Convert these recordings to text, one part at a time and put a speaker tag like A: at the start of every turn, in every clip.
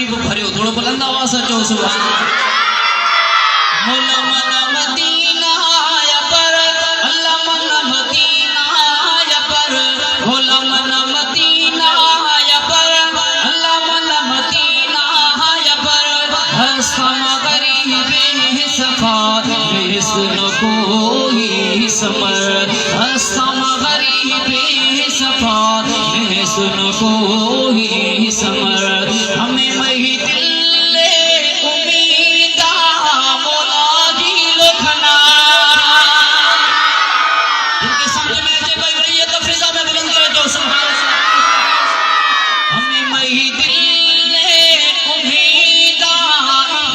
A: शरीफ भरियो थोड़ो बुलंद आवाज से चो सुभान मोला मन मदीना या पर अल्लाह मन मदीना या पर मोला मन मदीना या पर अल्लाह मन मदीना या पर हसम गरीबे सफा सुन कोई समर हसम गरीबे सफा सुन कोई समर हमें मही दिल उम्मीदा मौला जी लोखना इनके सामने में जे बज रही है तो फिजा में बुलंद करे तो सुभान हमें मही दिल उम्मीदा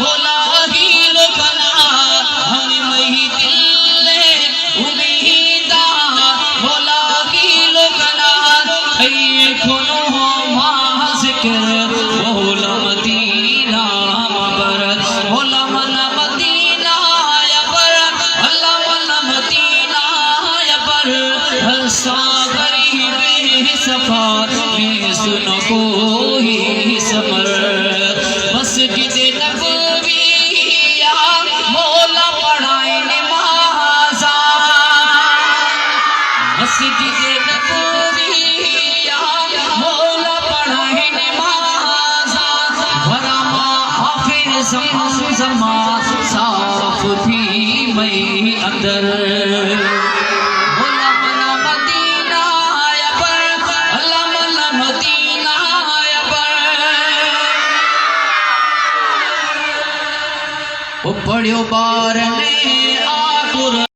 A: मौला जी लोखना हमें मही दिल उम्मीदा मौला जी लोखना खोलो बोला मदीना मबर बोला मन मदीना या पर अल्लाह मन मदीना या पर हंसा गरीबे सफा सुन कोई समर मस्जिद नबवी या मौला पढ़ाए नमाज़ा मस्जिद नबवी या मौला पढ़ाए ज़मा साफ थी मई अंदर बोला मन मदीना या पर अल्लाह मन मदीना या पर ओ पढ़ियो बार ने